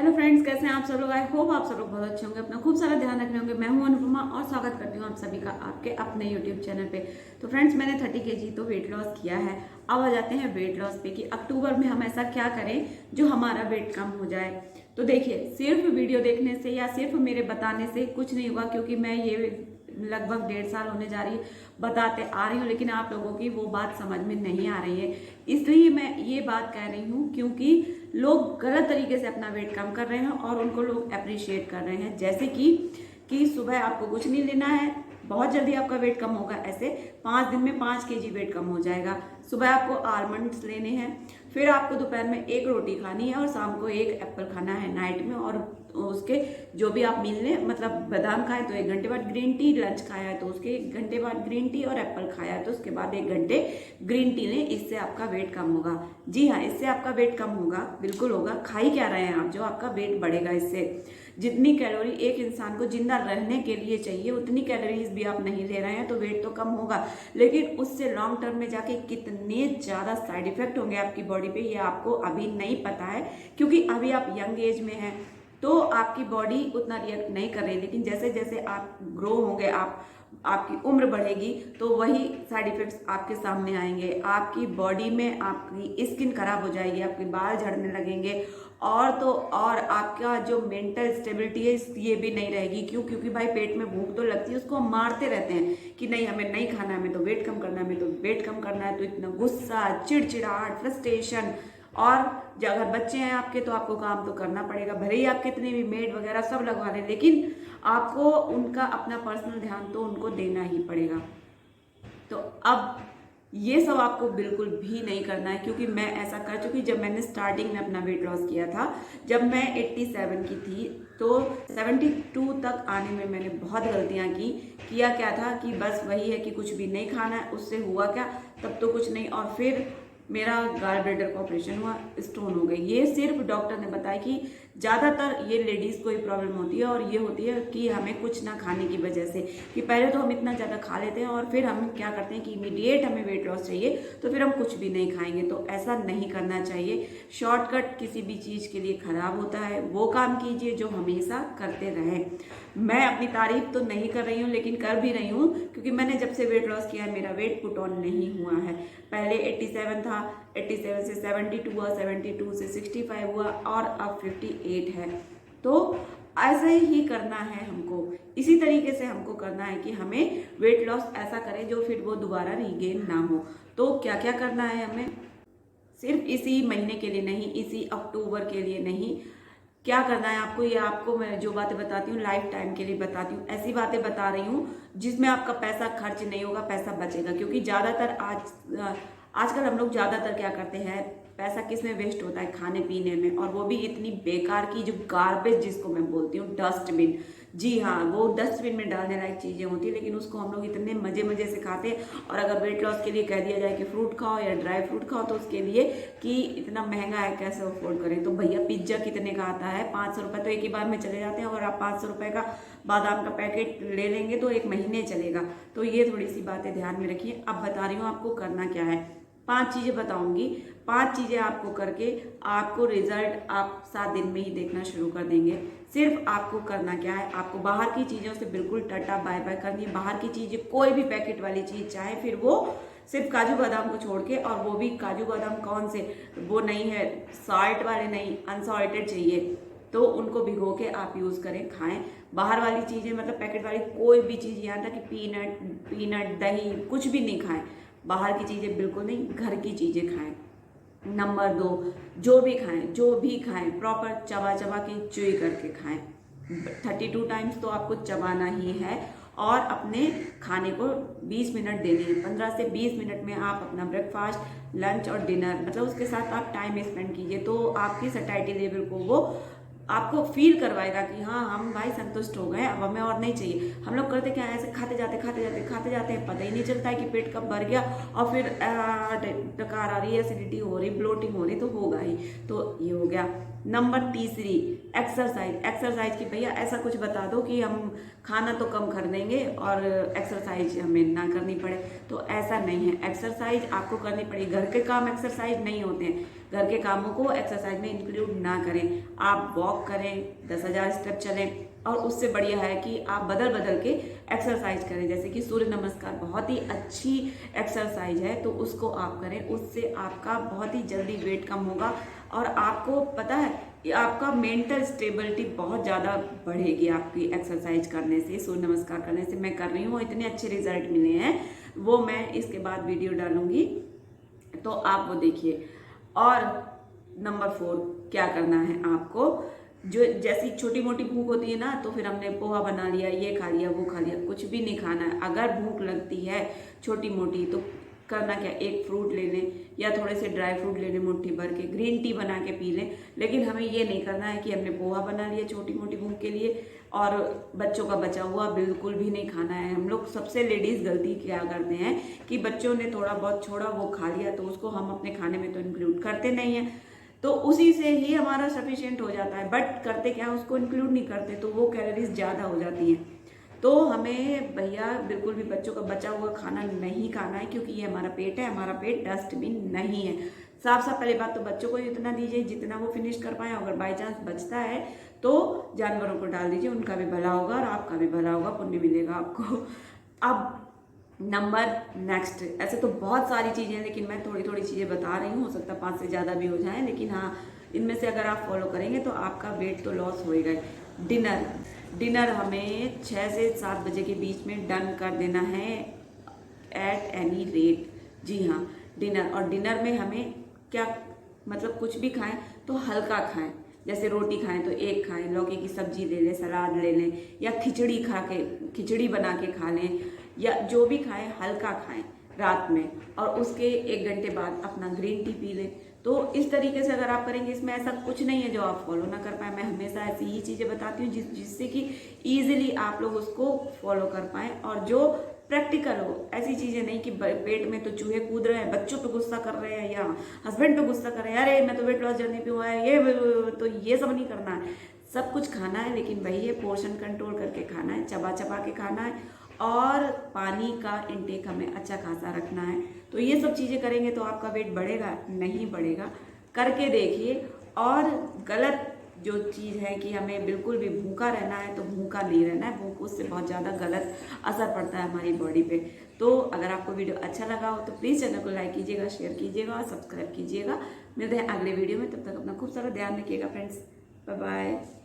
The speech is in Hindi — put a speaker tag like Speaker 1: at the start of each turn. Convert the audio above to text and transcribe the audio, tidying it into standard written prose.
Speaker 1: हेलो फ्रेंड्स, कैसे हैं आप सब लोग। आई होप आप सब लोग बहुत अच्छे होंगे, अपना खूब सारा ध्यान रख रहे होंगे। मैं हूं अनुपमा और स्वागत करती हूं आप सभी का आपके अपने यूट्यूब चैनल पे। तो फ्रेंड्स, मैंने 30 kg तो वेट लॉस किया है। अब आ जाते हैं वेट लॉस पे कि अक्टूबर में हम ऐसा क्या करें जो हमारा वेट कम हो जाए। तो देखिए, सिर्फ वीडियो देखने से या सिर्फ मेरे बताने से कुछ नहीं होगा, क्योंकि मैं ये लगभग 1.5 साल होने जा रही है बताते आ रही हूँ, लेकिन आप लोगों की वो बात समझ में नहीं आ रही है। इसलिए मैं ये बात कह रही हूँ क्योंकि लोग गलत तरीके से अपना वेट कम कर रहे हैं और उनको लोग अप्रिशिएट कर रहे हैं। जैसे कि सुबह आपको कुछ नहीं लेना है, बहुत जल्दी आपका वेट कम होगा। ऐसे 5 दिन में 5 kg वेट कम हो जाएगा। सुबह आपको आलमंड्स लेने हैं, फिर आपको दोपहर में 1 रोटी खानी है और शाम को 1 एप्पल खाना है नाइट में। और उसके जो भी आप मील लें, मतलब बादाम खाए तो 1 घंटे बाद ग्रीन टी, लंच खाया है तो उसके 1 घंटे बाद ग्रीन टी, और एप्पल खाया है तो उसके बाद 1 घंटे ग्रीन टी लें। इससे आपका वेट कम होगा। जी हाँ, इससे आपका वेट कम होगा, बिल्कुल होगा। खा ही क्या रहे हैं आप जो आपका वेट बढ़ेगा इससे। जितनी कैलोरी एक इंसान को जिंदा रहने के लिए चाहिए उतनी कैलोरीज भी आप नहीं ले रहे हैं तो वेट तो कम होगा, लेकिन उससे लॉन्ग टर्म में जाके कितने ज्यादा साइड इफेक्ट होंगे आपकी बॉडी पे ये आपको अभी नहीं पता है, क्योंकि अभी आप यंग एज में हैं तो आपकी बॉडी उतना रिएक्ट नहीं कर रही। लेकिन जैसे जैसे आप ग्रो होंगे, आपकी उम्र बढ़ेगी तो वही साइड इफेक्ट्स आपके सामने आएंगे। आपकी बॉडी में आपकी स्किन खराब हो जाएगी, आपके बाल झड़ने लगेंगे, और तो और आपका जो मेंटल स्टेबिलिटी है ये भी नहीं रहेगी। क्यों? क्योंकि भाई पेट में भूख तो लगती है, उसको हम मारते रहते हैं कि नहीं हमें नहीं खाना, हमें तो वेट कम करना है, हमें तो वेट कम करना है। तो इतना गुस्सा, चिड़चिड़ाहट, फ्रस्ट्रेशन। और जो अगर बच्चे हैं आपके तो आपको काम तो करना पड़ेगा, भले ही आप कितने भी मेड वगैरह सब लगवा लें, लेकिन आपको उनका अपना पर्सनल ध्यान तो उनको देना ही पड़ेगा। तो अब ये सब आपको बिल्कुल भी नहीं करना है, क्योंकि मैं ऐसा कर चुकी। जब मैंने स्टार्टिंग में अपना वेट लॉस किया था, जब मैं 87 की थी, तो 72 तक आने में मैंने बहुत गलतियां की। किया क्या था कि बस वही है कि कुछ भी नहीं खाना है। उससे हुआ क्या, तब तो कुछ नहीं। और फिर मेरा गॉल ब्लैडर का ऑपरेशन हुआ, स्टोन हो गई। ये सिर्फ डॉक्टर ने बताया कि ज़्यादातर ये लेडीज़ को ही प्रॉब्लम होती है, और ये होती है कि हमें कुछ ना खाने की वजह से। कि पहले तो हम इतना ज़्यादा खा लेते हैं और फिर हम क्या करते हैं कि इमीडिएट हमें वेट लॉस चाहिए तो फिर हम कुछ भी नहीं खाएंगे। तो ऐसा नहीं करना चाहिए। शॉर्टकट किसी भी चीज़ के लिए खराब होता है। वो काम कीजिए जो हमेशा करते रहें। मैं अपनी तारीफ तो नहीं कर रही हूँ, लेकिन कर भी रही हूँ, क्योंकि मैंने जब से वेट लॉस किया है मेरा वेट पुट ऑन नहीं हुआ है। पहले 87 था, 87 से 72 हुआ, 72 से 65 हुआ, और अब 58 है। तो ऐसे ही करना है हमको, इसी तरीके से हमको करना है कि हमें वेट लॉस ऐसा करें जो फिर वो दोबारा रीगेन ना हो। तो क्या क्या करना है हमें, सिर्फ इसी महीने के लिए नहीं, इसी अक्टूबर के लिए नहीं, क्या करना है आपको, ये आपको मैं जो बातें बताती हूँ लाइफ टाइम के लिए बताती हूँ। ऐसी बातें बता रही हूँ जिसमें आपका पैसा खर्च नहीं होगा, पैसा बचेगा। क्योंकि ज़्यादातर आजकल हम लोग ज़्यादातर क्या करते हैं, पैसा किस में वेस्ट होता है, खाने पीने में, और वो भी इतनी बेकार की जो गार्बेज जिसको मैं बोलती हूँ, डस्टबिन। जी हाँ, वो डस्टबिन में डालने लायक चीज़ें होती है, लेकिन उसको हम लोग इतने मजे मजे से खाते हैं। और अगर वेट लॉस के लिए कह दिया जाए कि फ्रूट खाओ या ड्राई फ्रूट खाओ, तो उसके लिए कि इतना महंगा है कैसे अफोर्ड करें। तो भैया पिज्जा कितने का आता है, 500 रुपये तो एक ही बार में चले जाते हैं। और आप 500 रुपये का बादाम का पैकेट ले लेंगे तो 1 महीने चलेगा। तो ये थोड़ी सी बातें ध्यान में रखिए। अब बता रही हूँ आपको करना क्या है। 5 चीजें बताऊंगी, 5 चीजें आपको करके आपको रिजल्ट आप 7 दिन में ही देखना शुरू कर देंगे। सिर्फ आपको करना क्या है, आपको बाहर की चीजों से बिल्कुल टाटा बाय बाय करनी है। बाहर की चीजें, कोई भी पैकेट वाली चीज, चाहे फिर वो सिर्फ काजू बादाम को छोड़ के, और वो भी काजू बादाम कौन से, वो नहीं है सॉल्ट वाले, नहीं, अनसॉल्टेड चाहिए, तो उनको भिगो के आप यूज करें, खाएं। बाहर वाली चीजें मतलब पैकेट वाली कोई भी चीज, यहाँ तक कि पीनट दही कुछ भी नहीं खाएं। बाहर की चीजें बिल्कुल नहीं, घर की चीजें खाएं। नंबर 2, जो भी खाएं प्रॉपर चबा चबा के च्यूई करके खाएं। 32 टाइम्स तो आपको चबाना ही है। और अपने खाने को 20 मिनट देने हैं। 15 से 20 मिनट में आप अपना ब्रेकफास्ट, लंच और डिनर, मतलब उसके साथ आप टाइम स्पेंड कीजिए। तो आपकी सैटिस्फैक्शन लेवल को वो आपको फील करवाएगा कि हाँ हम भाई संतुष्ट हो गए, अब हमें और नहीं चाहिए। हम लोग करते क्या, ऐसे खाते जाते हैं, पता ही नहीं चलता है कि पेट कब भर गया, और फिर डकार आ रही है, एसिडिटी हो रही, ब्लोटिंग हो रही, तो होगा ही। तो ये हो गया। नंबर तीसरी एक्सरसाइज की भैया ऐसा कुछ बता दो कि हम खाना तो कम कर देंगे और एक्सरसाइज हमें ना करनी पड़े। तो ऐसा नहीं है, एक्सरसाइज आपको करनी पड़ेगी। घर के काम एक्सरसाइज नहीं होते हैं, घर के कामों को एक्सरसाइज में इंक्लूड ना करें। आप वॉक करें, 10,000 स्टेप चलें, और उससे बढ़िया है कि आप बदल बदल के एक्सरसाइज करें। जैसे कि सूर्य नमस्कार बहुत ही अच्छी एक्सरसाइज है, तो उसको आप करें, उससे आपका बहुत ही जल्दी वेट कम होगा। और आपको पता है कि आपका मेंटल स्टेबिलिटी बहुत ज़्यादा बढ़ेगी आपकी एक्सरसाइज करने से, सूर्य नमस्कार करने से। मैं कर रही हूँ, इतने अच्छे रिजल्ट मिले हैं, वो मैं इसके बाद वीडियो डालूंगी, तो आप वो देखिए। और नंबर 4 क्या करना है आपको, जो जैसी छोटी मोटी भूख होती है ना, तो फिर हमने पोहा बना लिया, ये खा लिया, वो खा लिया, कुछ भी नहीं खाना है। अगर भूख लगती है छोटी मोटी, तो करना क्या, एक फ्रूट ले लें या थोड़े से ड्राई फ्रूट ले लें मुट्ठी भर के, ग्रीन टी बना के पी लें। लेकिन हमें ये नहीं करना है कि हमने पोहा बना लिया छोटी मोटी भूख के लिए और बच्चों का बचा हुआ बिल्कुल भी नहीं खाना है। हम लोग सबसे लेडीज गलती क्या करते हैं कि बच्चों ने थोड़ा बहुत छोड़ा, वो खा लिया, तो उसको हम अपने खाने में तो इंक्लूड करते नहीं है, तो उसी से ही हमारा सफिशिएंट हो जाता है। बट करते क्या, उसको इंक्लूड नहीं करते, तो वो कैलोरीज ज़्यादा हो जाती हैं। तो हमें भैया बिल्कुल भी बच्चों का बचा हुआ खाना नहीं खाना है, क्योंकि ये हमारा पेट है, हमारा पेट डस्टबिन नहीं है। साफ साफ पहली बात तो बच्चों को इतना दीजिए जितना वो फिनिश कर पाए, अगर बाई चांस बचता है तो जानवरों को डाल दीजिए, उनका भी भला होगा और आपका भी भला होगा, पुण्य मिलेगा आपको। अब नंबर नेक्स्ट, ऐसे तो बहुत सारी चीज़ें हैं, लेकिन मैं थोड़ी थोड़ी चीज़ें बता रही हूँ, हो सकता है 5 से ज़्यादा भी हो जाए, लेकिन हाँ, इनमें से अगर आप फॉलो करेंगे तो आपका वेट तो लॉस होएगा। डिनर हमें 6 से 7 बजे के बीच में डन कर देना है एट एनी रेट। जी हाँ, डिनर। और डिनर में हमें क्या, मतलब कुछ भी खाएं तो हल्का खाएं। जैसे रोटी खाएं तो एक खाएं, लौकी की सब्जी ले लें, सलाद ले लें, या खिचड़ी बना के खा लें, या जो भी खाएं हल्का खाएं रात में, और उसके 1 घंटे बाद अपना ग्रीन टी पी लें। तो इस तरीके से अगर आप करेंगे, इसमें ऐसा कुछ नहीं है जो आप फॉलो ना कर पाए। मैं हमेशा ऐसी ही चीज़ें बताती हूँ जिससे कि ईजिली आप लोग उसको फॉलो कर पाएँ, और जो प्रैक्टिकल हो। ऐसी चीज़ें नहीं कि पेट में तो चूहे कूद रहे हैं, बच्चों पे गुस्सा कर रहे हैं, या हस्बैंड पे गुस्सा कर रहे हैं, अरे मैं तो वेट लॉस जर्नी पे हुआ है, तो ये सब नहीं करना है। सब कुछ खाना है, लेकिन वही है, पोर्शन कंट्रोल करके खाना है, चबा चबा के खाना है, और पानी का इंटेक हमें अच्छा खासा रखना है। तो ये सब चीज़ें करेंगे तो आपका वेट बढ़ेगा नहीं बढ़ेगा, करके देखिए। और गलत जो चीज़ है कि हमें बिल्कुल भी भूखा रहना है, तो भूखा नहीं रहना है। भूख उससे बहुत ज़्यादा गलत असर पड़ता है हमारी बॉडी पे। तो अगर आपको वीडियो अच्छा लगा हो तो प्लीज़ चैनल को लाइक कीजिएगा, शेयर कीजिएगा और सब्सक्राइब कीजिएगा। मिलते हैं अगले वीडियो में, तब तक अपना खूब सारा ध्यान रखिएगा फ्रेंड्स। Bye bye.